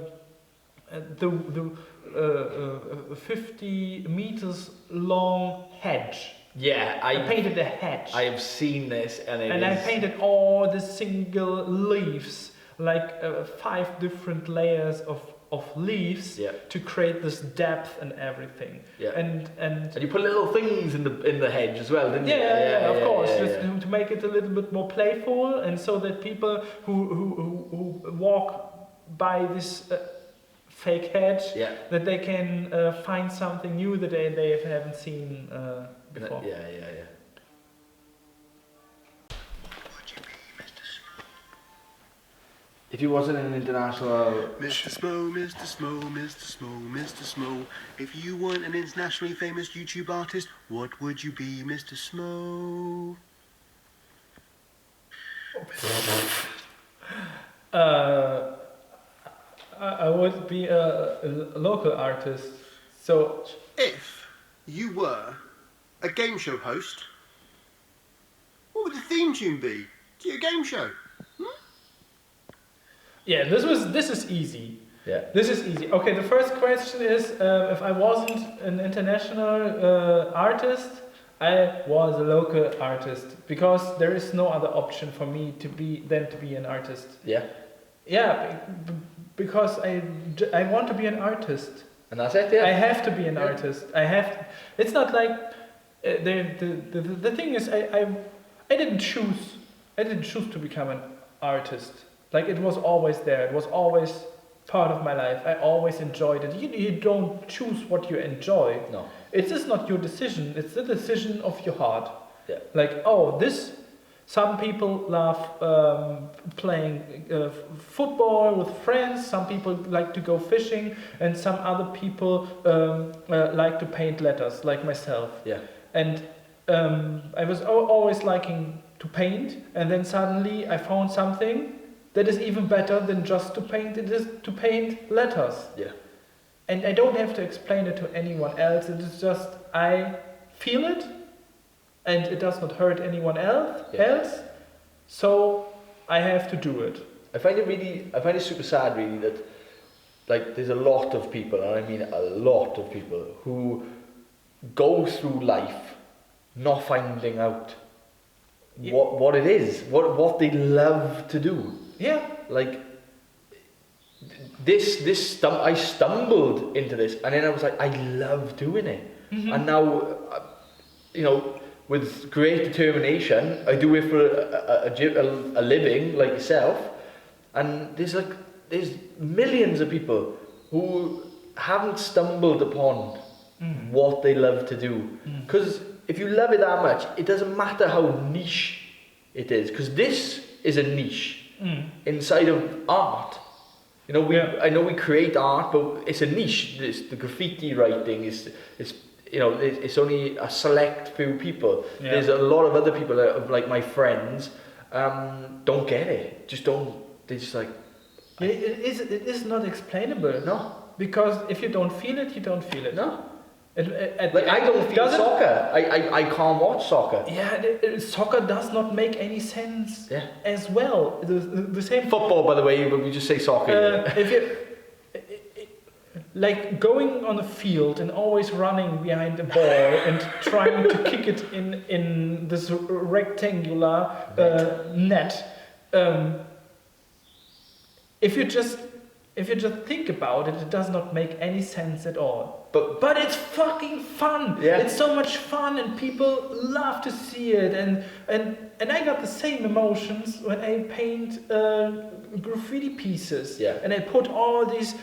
50 meters long hedge. Yeah, I painted the hedge. I have seen this, and I painted all the single leaves, like 5 different layers of leaves to create this depth and everything. Yeah. And you put little things in the hedge as well, didn't you? Yeah, of course, just to make it a little bit more playful, and so that people who walk by this fake hedge, that they can find something new that they haven't seen before. Yeah. If you wasn't an international... Mr. Smo, Mr. Smo, Mr. Smo, Mr. Smo. If you weren't an internationally famous YouTube artist, what would you be, Mr. Smo? I would be a local artist. So... If you were a game show host, what would the theme tune be to your game show? Yeah, this is easy. Yeah. This is easy. Okay, the first question is if I wasn't an international artist, I was a local artist, because there is no other option for me to be an artist. Yeah. Yeah, because I want to be an artist. And that's it. Yeah. I have to be an artist. It's not like the thing is I didn't choose to become an artist. Like, it was always there. It was always part of my life. I always enjoyed it. You don't choose what you enjoy. No. It is not your decision. It's the decision of your heart. Yeah. Like, some people love playing football with friends. Some people like to go fishing, and some other people like to paint letters, like myself. Yeah. And I was always liking to paint, and then suddenly I found something that is even better than just to paint. It is to paint letters. Yeah. And I don't have to explain it to anyone else. It is just I feel it, and it does not hurt anyone else. So I have to do it. I find it super sad, really, that like there's a lot of people, and I mean a lot of people, who go through life not finding out what it is, what they love to do. Yeah. Like I stumbled into this, and then I was like, I love doing it. Mm-hmm. And now, with great determination, I do it for a living, like yourself. And there's millions of people who haven't stumbled upon what they love to do. Because if you love it that much, it doesn't matter how niche it is. Because this is a niche inside of art. I know we create art, but it's a niche. The graffiti writing is it's only a select few people. Yeah. There's a lot of other people, like my friends, don't get it. Just don't. They just like. It is not explainable. No. Because if you don't feel it, you don't feel it. No. I don't feel soccer. I can't watch soccer. Yeah, soccer does not make any sense. Yeah. As well, the same. Football, by the way, we just say soccer. If you like going on the field and always running behind the ball and trying to kick it in this rectangular net. If you just think about it, it does not make any sense at all. But it's fucking fun. Yeah. It's so much fun, and people love to see it. And I got the same emotions when I paint graffiti pieces. Yeah. And I put all these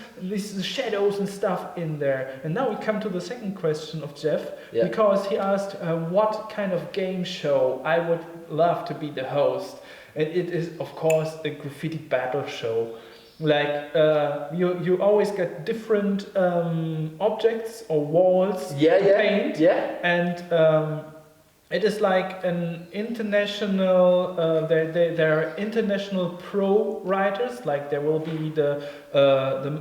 shadows and stuff in there. And now we come to the second question of Jeff, because he asked what kind of game show I would love to be the host. And it is, of course, a graffiti battle show. Like you always get different objects or walls to paint, and it is like an international. There are international pro writers. Like there will be the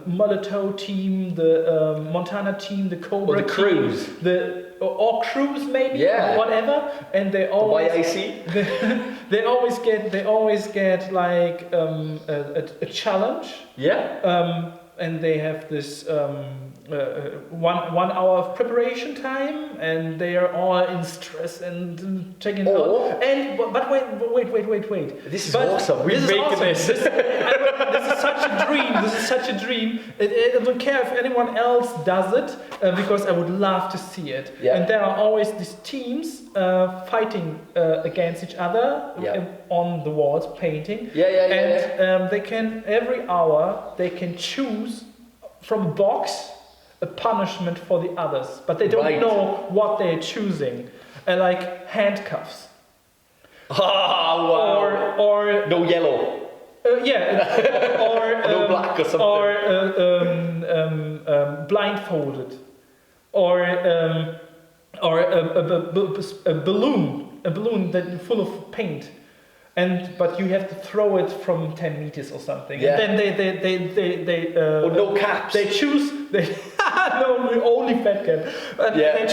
Molotov team, the Montana team, the Cobra or the Cruise, team, or Cruise maybe, or whatever. And they always they always get like a challenge. Yeah. And they have this 1 hour of preparation time, and they are all in stress and checking out. And but wait. This is awesome. We're making this. This is such a dream. This is such a dream. I don't care if anyone else does it, because I would love to see it. Yeah. And there are always these teams fighting against each other on the walls, painting. And they can every hour they can choose from a box a punishment for the others, but they don't know what they're choosing, like handcuffs. Or no yellow. Or no black or something. Or blindfolded, or a balloon that full of paint. But you have to throw it from 10 meters or something. Yeah. And then they or no caps. They choose no, only fat cap. But they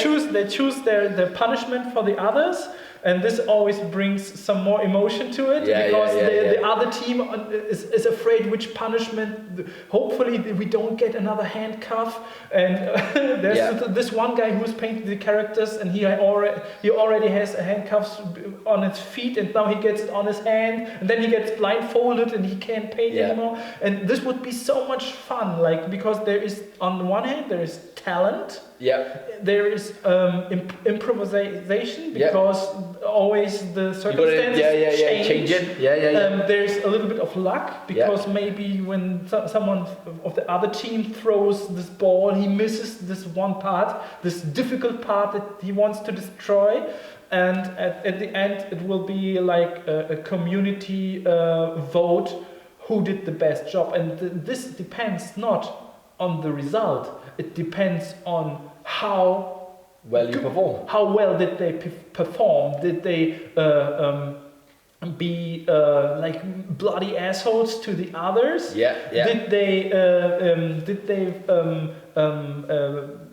choose their punishment for the others, and this always brings some more emotion to it, because the other team is afraid which punishment. Hopefully we don't get another handcuff. And there's this one guy who's painted the characters, and he already has handcuffs on his feet, and now he gets it on his hand, and then he gets blindfolded and he can't paint anymore. And this would be so much fun, like, because there is, on the one hand, there is talent. Yeah. There is improvisation, because always the circumstances change. There's a little bit of luck, because maybe when someone of the other team throws this ball, he misses this one part, this difficult part that he wants to destroy. And at the end, it will be like a community vote who did the best job. And this depends not on the result. It depends on how well you perform. How well did they perform? Did they be like bloody assholes to the others? Did they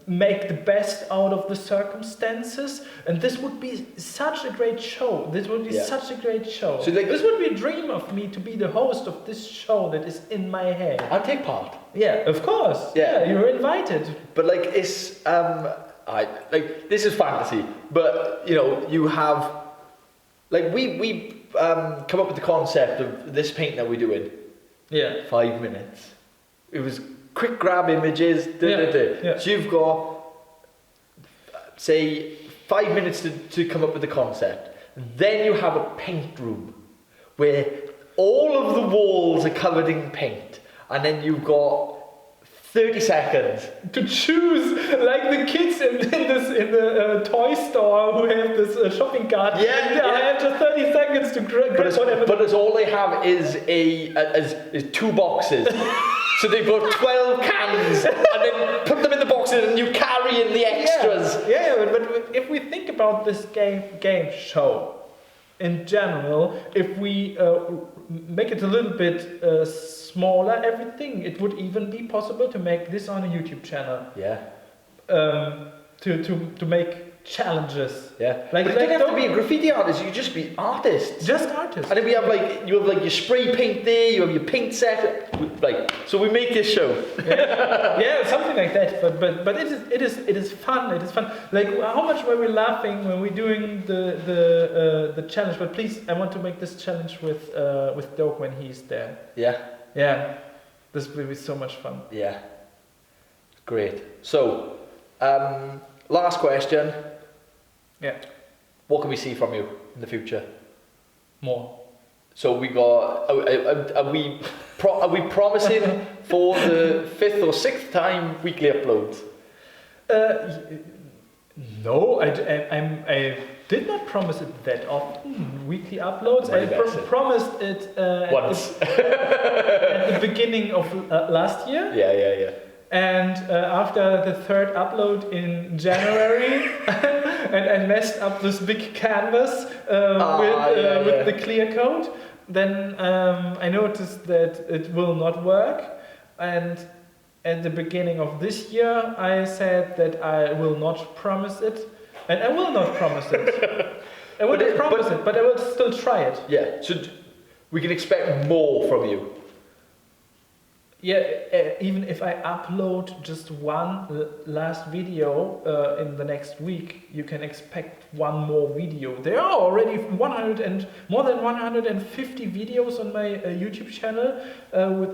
make the best out of the circumstances? And this would be such a great show. This would be such a great show. So this would be a dream of me, to be the host of this show that is in my head. I'll take part. Yeah, of course. Yeah, you're invited. But like, it's this is fantasy. But you know, you have like we come up with the concept of this paint that we're doing. 5 minutes. It was quick grab images. So you've got, say, 5 minutes to come up with the concept. Then you have a paint room where all of the walls are covered in paint, and then you've got 30 seconds to choose, like the kids in the toy store who have this shopping cart. I have just 30 seconds to grab whatever. But it's all they have is is 2 boxes. So they've got 12 cans, and then put them in the boxes, and you carry in the extras. But if we think about this game show in general, if we make it a little bit smaller, everything, it would even be possible to make this on a YouTube channel. To make challenges. Like you don't have to be a graffiti artist, you just be artists. Just artists. And then we have you have your spray paint there, you have your paint set. So we make this show. Something like that. But it is fun. It is fun. Like, how much were we laughing when we're doing the challenge? But please, I want to make this challenge with Doke when he's there. This will be so much fun. Great. So last question. What can we see from you in the future? More. So we got. Are we promising for the 5th or 6th time weekly uploads? No, did not promise it that often, weekly uploads. Very I basic. promised it Once. at the beginning of last year. Yeah. And after the third upload in January, and I messed up this big canvas with the clear code, then I noticed that it will not work. And at the beginning of this year, I said that I will not promise it, and I will not promise it. I will not promise it, but I will still try it. Yeah, so we can expect more from you. Yeah, even if I upload just one last video in the next week, you can expect one more video. There are already more than 150 videos on my YouTube channel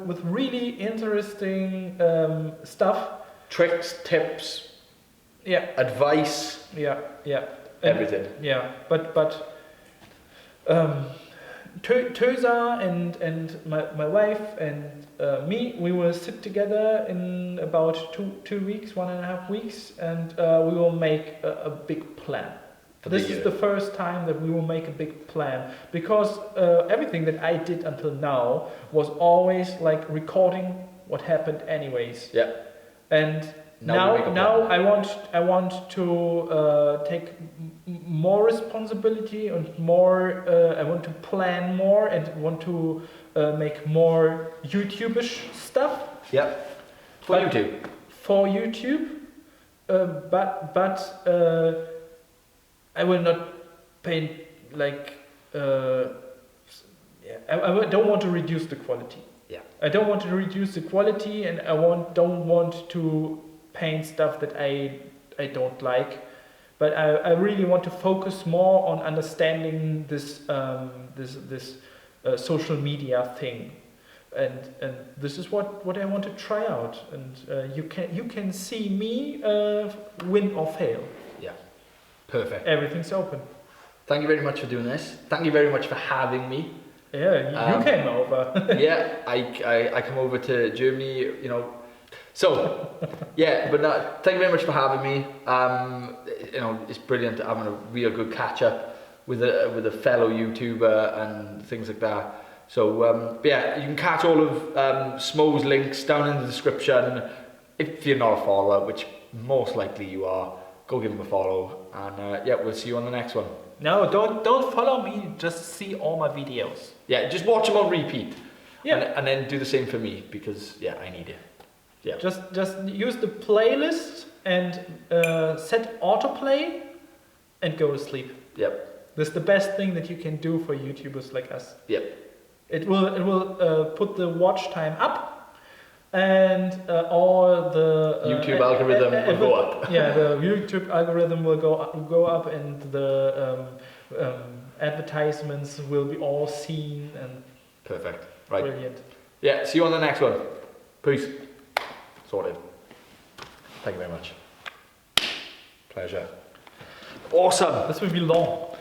with really interesting stuff. Tricks, tips, advice, everything. Yeah, but Toza and my wife and me, we will sit together in about 2 weeks, 1.5 weeks, and we will make a big plan. This is the first time that we will make a big plan, because everything that I did until now was always like recording what happened anyways. Yeah. And now I want to take more responsibility and more. I want to plan more and want to make more YouTube-ish stuff. Yeah. For YouTube. For YouTube, but I will not paint like. I don't want to reduce the quality. Yeah. I don't want to reduce the quality, and don't want to paint stuff that I don't like, but I really want to focus more on understanding this social media thing, and this is what I want to try out, and you can see me win or fail. Yeah, perfect. Everything's open. Thank you very much for doing this. Thank you very much for having me. Yeah, you came over. Yeah, I come over to Germany, you know. So, yeah, but thank you very much for having me. You know, it's brilliant having a real good catch up with a fellow YouTuber and things like that. So, yeah, you can catch all of Smo's links down in the description. If you're not a follower, which most likely you are, go give him a follow. And yeah, we'll see you on the next one. No, don't follow me. Just see all my videos. Yeah, just watch them on repeat. Yeah, and then do the same for me, because yeah, I need it. Yeah. Just use the playlist and set autoplay and go to sleep. Yep. That's the best thing that you can do for YouTubers like us. Yep. It will put the watch time up, and all the YouTube algorithm will go up. Yeah, the YouTube algorithm will go up, and the advertisements will be all seen and perfect. Right. Brilliant. Yeah. See you on the next one. Peace. Sorted. Thank you very much. Pleasure. Awesome. This will be long.